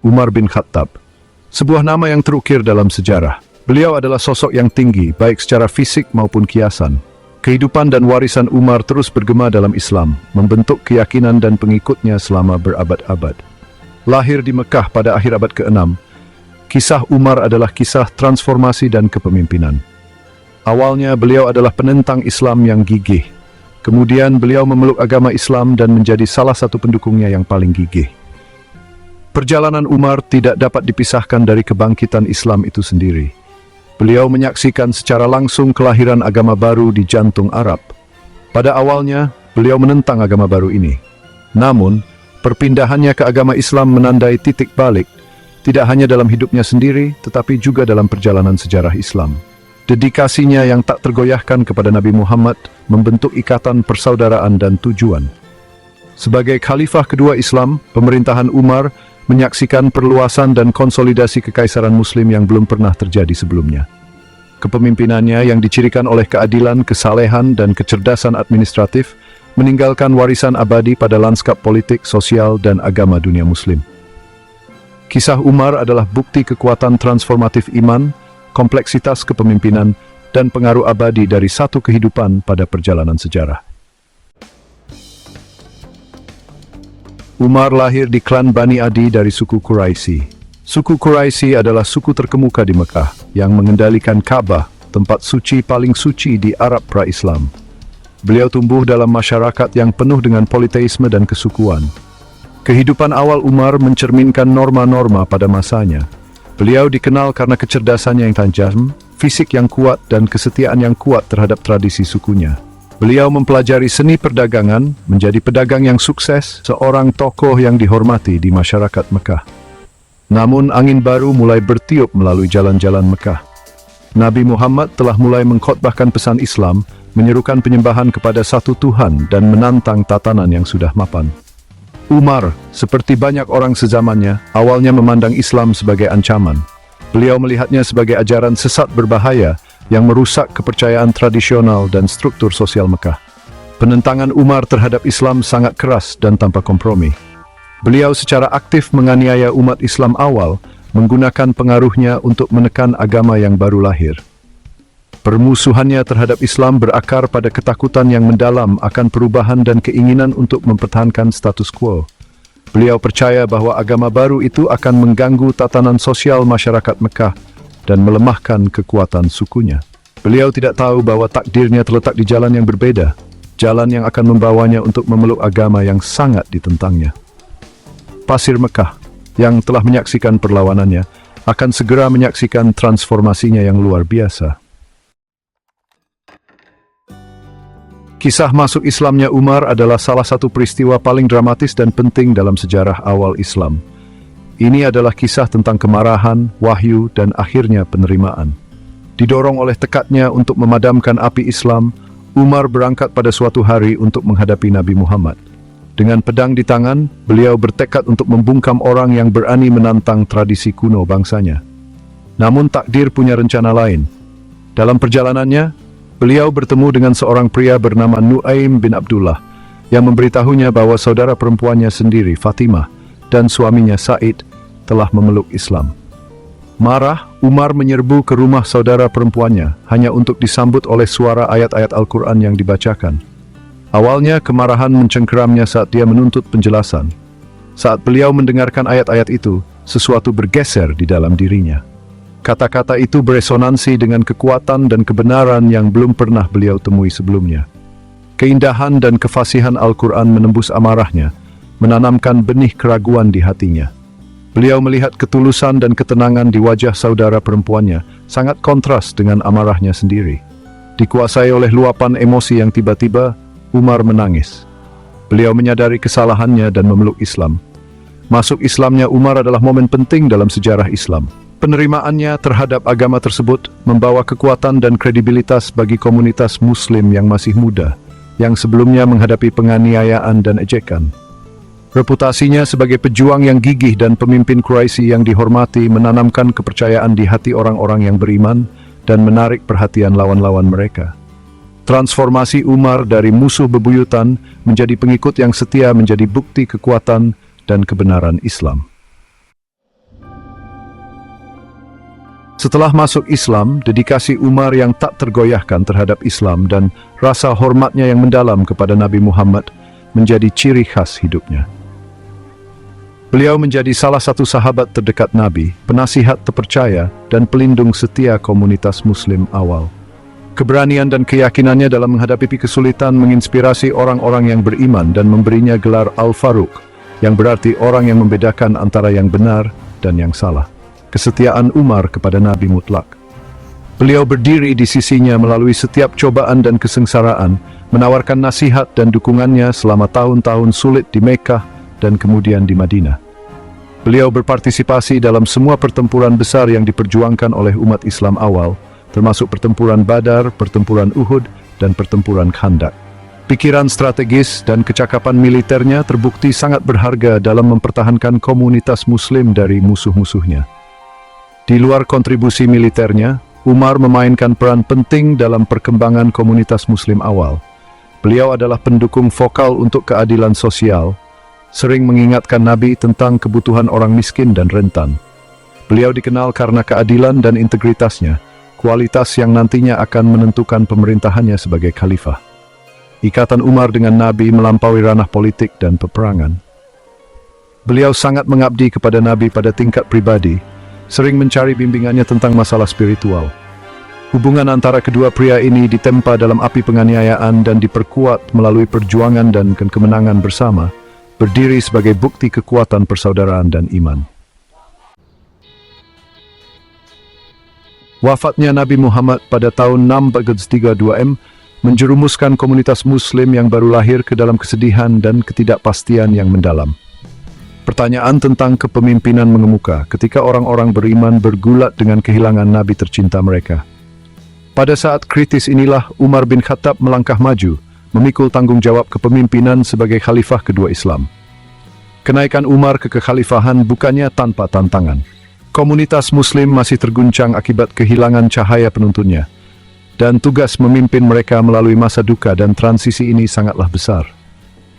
Umar bin Khattab. Sebuah nama yang terukir dalam sejarah. Beliau adalah sosok yang tinggi, baik secara fisik maupun kiasan. Kehidupan dan warisan Umar terus bergema dalam Islam, membentuk keyakinan dan pengikutnya selama berabad-abad. Lahir di Mekah pada akhir abad ke-6, kisah Umar adalah kisah transformasi dan kepemimpinan. Awalnya beliau adalah penentang Islam yang gigih. Kemudian beliau memeluk agama Islam dan menjadi salah satu pendukungnya yang paling gigih. Perjalanan Umar tidak dapat dipisahkan dari kebangkitan Islam itu sendiri. Beliau menyaksikan secara langsung kelahiran agama baru di jantung Arab. Pada awalnya, beliau menentang agama baru ini. Namun, perpindahannya ke agama Islam menandai titik balik, tidak hanya dalam hidupnya sendiri, tetapi juga dalam perjalanan sejarah Islam. Dedikasinya yang tak tergoyahkan kepada Nabi Muhammad membentuk ikatan persaudaraan dan tujuan. Sebagai khalifah kedua Islam, pemerintahan Umar menyaksikan perluasan dan konsolidasi kekaisaran Muslim yang belum pernah terjadi sebelumnya. Kepemimpinannya yang dicirikan oleh keadilan, kesalehan, dan kecerdasan administratif meninggalkan warisan abadi pada lanskap politik, sosial, dan agama dunia Muslim. Kisah Umar adalah bukti kekuatan transformatif iman, kompleksitas kepemimpinan, dan pengaruh abadi dari satu kehidupan pada perjalanan sejarah. Umar lahir di klan Bani Adi dari suku Quraisy. Suku Quraisy adalah suku terkemuka di Mekah yang mengendalikan Ka'bah, tempat suci paling suci di Arab pra-Islam. Beliau tumbuh dalam masyarakat yang penuh dengan politeisme dan kesukuan. Kehidupan awal Umar mencerminkan norma-norma pada masanya. Beliau dikenal karena kecerdasannya yang tajam, fisik yang kuat, dan kesetiaan yang kuat terhadap tradisi sukunya. Beliau mempelajari seni perdagangan, menjadi pedagang yang sukses, seorang tokoh yang dihormati di masyarakat Mekah. Namun angin baru mulai bertiup melalui jalan-jalan Mekah. Nabi Muhammad telah mulai mengkhotbahkan pesan Islam, menyerukan penyembahan kepada satu Tuhan dan menantang tatanan yang sudah mapan. Umar, seperti banyak orang sezamannya, awalnya memandang Islam sebagai ancaman. Beliau melihatnya sebagai ajaran sesat berbahaya yang merusak kepercayaan tradisional dan struktur sosial Mekah. Penentangan Umar terhadap Islam sangat keras dan tanpa kompromi. Beliau secara aktif menganiaya umat Islam awal, menggunakan pengaruhnya untuk menekan agama yang baru lahir. Permusuhannya terhadap Islam berakar pada ketakutan yang mendalam akan perubahan dan keinginan untuk mempertahankan status quo. Beliau percaya bahwa agama baru itu akan mengganggu tatanan sosial masyarakat Mekah dan melemahkan kekuatan sukunya. Beliau tidak tahu bahwa takdirnya terletak di jalan yang berbeda, jalan yang akan membawanya untuk memeluk agama yang sangat ditentangnya. Pasir Mekah, yang telah menyaksikan perlawanannya, akan segera menyaksikan transformasinya yang luar biasa. Kisah masuk Islamnya Umar adalah salah satu peristiwa paling dramatis dan penting dalam sejarah awal Islam. Ini adalah kisah tentang kemarahan, wahyu, dan akhirnya penerimaan. Didorong oleh tekadnya untuk memadamkan api Islam, Umar berangkat pada suatu hari untuk menghadapi Nabi Muhammad. Dengan pedang di tangan, beliau bertekad untuk membungkam orang yang berani menantang tradisi kuno bangsanya. Namun takdir punya rencana lain. Dalam perjalanannya, beliau bertemu dengan seorang pria bernama Nuaim bin Abdullah yang memberitahunya bahwa saudara perempuannya sendiri, Fatimah, dan suaminya Said telah memeluk Islam. Marah, Umar menyerbu ke rumah saudara perempuannya hanya untuk disambut oleh suara ayat-ayat Al-Quran yang dibacakan. Awalnya kemarahan mencengkeramnya saat dia menuntut penjelasan. Saat beliau mendengarkan ayat-ayat itu, sesuatu bergeser di dalam dirinya. Kata-kata itu beresonansi dengan kekuatan dan kebenaran yang belum pernah beliau temui sebelumnya. Keindahan dan kefasihan Al-Quran menembus amarahnya, menanamkan benih keraguan di hatinya. Beliau melihat ketulusan dan ketenangan di wajah saudara perempuannya, sangat kontras dengan amarahnya sendiri. Dikuasai oleh luapan emosi yang tiba-tiba, Umar menangis. Beliau menyadari kesalahannya dan memeluk Islam. Masuk Islamnya Umar adalah momen penting dalam sejarah Islam. Penerimaannya terhadap agama tersebut membawa kekuatan dan kredibilitas bagi komunitas Muslim yang masih muda, yang sebelumnya menghadapi penganiayaan dan ejekan. Reputasinya sebagai pejuang yang gigih dan pemimpin Quraisy yang dihormati menanamkan kepercayaan di hati orang-orang yang beriman dan menarik perhatian lawan-lawan mereka. Transformasi Umar dari musuh bebuyutan menjadi pengikut yang setia menjadi bukti kekuatan dan kebenaran Islam. Setelah masuk Islam, dedikasi Umar yang tak tergoyahkan terhadap Islam dan rasa hormatnya yang mendalam kepada Nabi Muhammad menjadi ciri khas hidupnya. Beliau menjadi salah satu sahabat terdekat Nabi, penasihat terpercaya, dan pelindung setia komunitas Muslim awal. Keberanian dan keyakinannya dalam menghadapi kesulitan menginspirasi orang-orang yang beriman dan memberinya gelar Al-Faruq, yang berarti orang yang membedakan antara yang benar dan yang salah. Kesetiaan Umar kepada Nabi mutlak. Beliau berdiri di sisinya melalui setiap cobaan dan kesengsaraan, menawarkan nasihat dan dukungannya selama tahun-tahun sulit di Mekah dan kemudian di Madinah. Beliau berpartisipasi dalam semua pertempuran besar yang diperjuangkan oleh umat Islam awal, termasuk pertempuran Badar, pertempuran Uhud, dan pertempuran Khandaq. Pikiran strategis dan kecakapan militernya terbukti sangat berharga dalam mempertahankan komunitas Muslim dari musuh-musuhnya. Di luar kontribusi militernya, Umar memainkan peran penting dalam perkembangan komunitas Muslim awal. Beliau adalah pendukung vokal untuk keadilan sosial, sering mengingatkan Nabi tentang kebutuhan orang miskin dan rentan. Beliau dikenal karena keadilan dan integritasnya, kualitas yang nantinya akan menentukan pemerintahannya sebagai khalifah. Ikatan Umar dengan Nabi melampaui ranah politik dan peperangan. Beliau sangat mengabdi kepada Nabi pada tingkat pribadi, sering mencari bimbingannya tentang masalah spiritual. Hubungan antara kedua pria ini ditempa dalam api penganiayaan dan diperkuat melalui perjuangan dan kemenangan bersama, berdiri sebagai bukti kekuatan persaudaraan dan iman. Wafatnya Nabi Muhammad pada tahun 632 menjerumuskan komunitas Muslim yang baru lahir ke dalam kesedihan dan ketidakpastian yang mendalam. Pertanyaan tentang kepemimpinan mengemuka ketika orang-orang beriman bergulat dengan kehilangan Nabi tercinta mereka. Pada saat kritis inilah Umar bin Khattab melangkah maju, memikul tanggung jawab kepemimpinan sebagai khalifah kedua Islam. Kenaikan Umar ke kekhalifahan bukannya tanpa tantangan. Komunitas Muslim masih terguncang akibat kehilangan cahaya penuntunnya, dan tugas memimpin mereka melalui masa duka dan transisi ini sangatlah besar.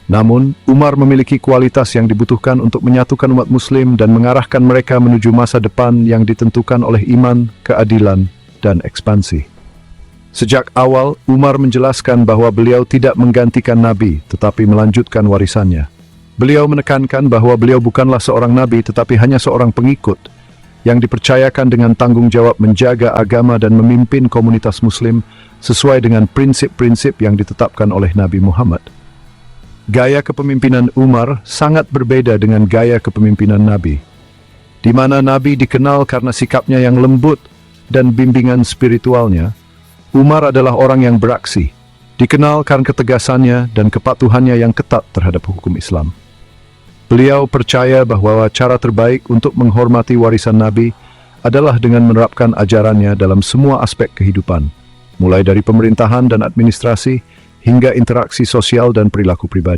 Namun, Umar memiliki kualitas yang dibutuhkan untuk menyatukan umat Muslim dan mengarahkan mereka menuju masa depan yang ditentukan oleh iman, keadilan, dan ekspansi. Sejak awal, Umar menjelaskan bahwa beliau tidak menggantikan Nabi, tetapi melanjutkan warisannya. Beliau menekankan bahwa beliau bukanlah seorang Nabi, tetapi hanya seorang pengikut, yang dipercayakan dengan tanggung jawab menjaga agama dan memimpin komunitas Muslim sesuai dengan prinsip-prinsip yang ditetapkan oleh Nabi Muhammad. Gaya kepemimpinan Umar sangat berbeda dengan gaya kepemimpinan Nabi, di mana Nabi dikenal karena sikapnya yang lembut dan bimbingan spiritualnya. Umar adalah orang yang beraksi, dikenal karena ketegasannya dan kepatuhannya yang ketat terhadap hukum Islam. Beliau percaya bahwa cara terbaik untuk menghormati warisan Nabi adalah dengan menerapkan ajarannya dalam semua aspek kehidupan, mulai dari pemerintahan dan administrasi hingga interaksi sosial dan perilaku pribadi.